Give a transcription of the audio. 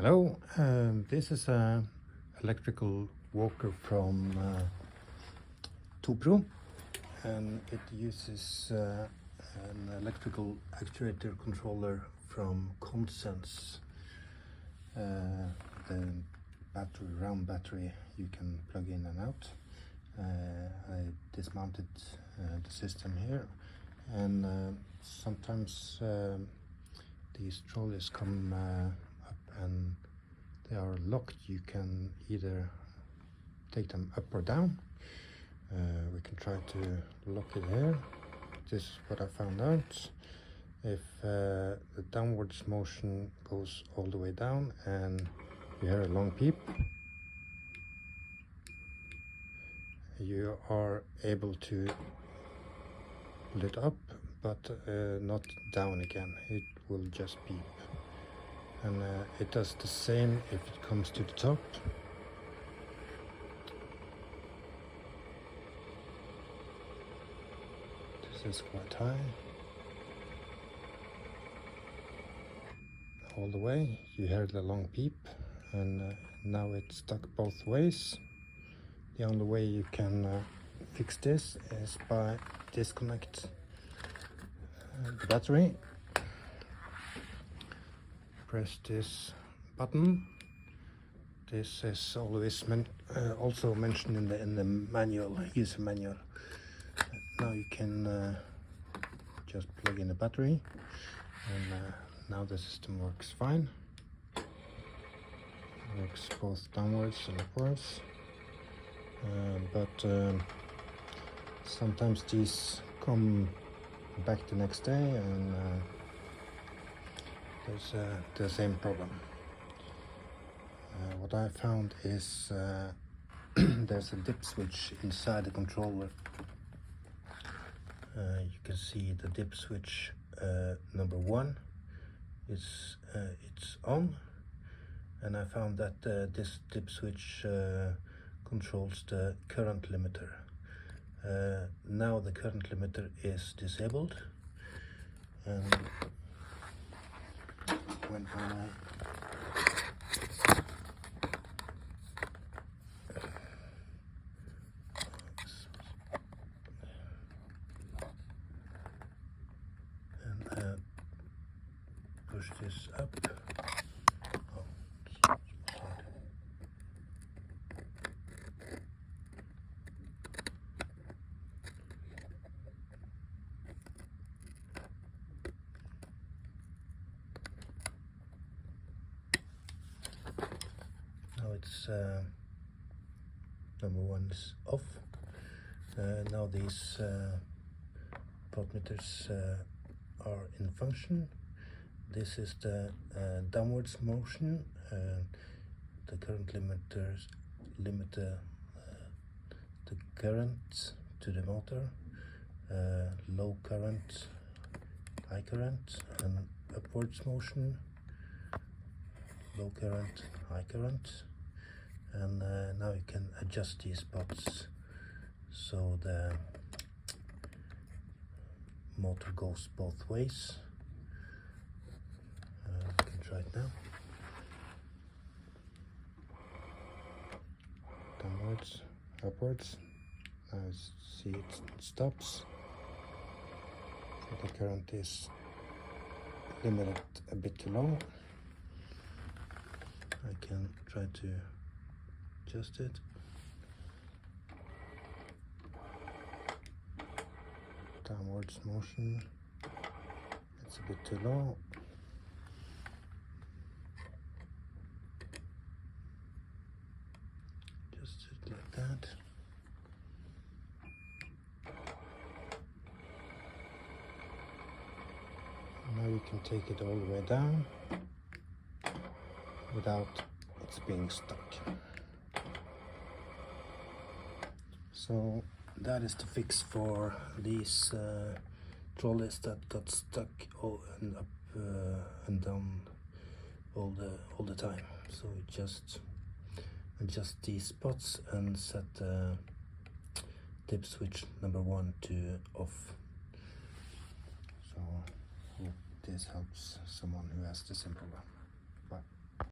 Hello, this is a electrical walker from Topro, and it uses an electrical actuator controller from Concens. The round battery you can plug in and out. I dismounted the system here, and sometimes these trolleys come up and they are locked. You can either take them up or down. We can try to lock it here. This is what I found out. If the downwards motion goes all the way down and you hear a long beep, you are able to pull it up, but not down again. It will just beep. And it does the same if it comes to the top. This is quite high. All the way, you hear the long beep, and now it's stuck both ways. The only way you can fix this is by disconnect the battery. Press this button. This is always also mentioned in the manual, user manual. Now you can just plug in the battery, and now the system works fine. It works both downwards and upwards, but sometimes these come back the next day, and there's the same problem. What I found is there's a dip switch inside the controller. You can see the dip switch number 1 is it's on, and I found that this dip switch controls the current limiter. Now the current limiter is disabled, and when I push this up, now it's number 1 is off. Now these voltmeters are in function. This is the downwards motion. The current limit the current to the motor. Low current, high current, and upwards motion. Low current, high current. And now you can adjust these spots so the motor goes both ways. You can try it now. Downwards, upwards. Now see it stops. So the current is limited a bit too low. I can try to adjust it. Downwards motion, it's a bit too low. Just it like that. Now you can take it all the way down without it being stuck. So that is the fix for these trolleys that got stuck and up and down all the time. So we just adjust these spots and set the dip switch number 1 to off. So hope this helps someone who has the same problem.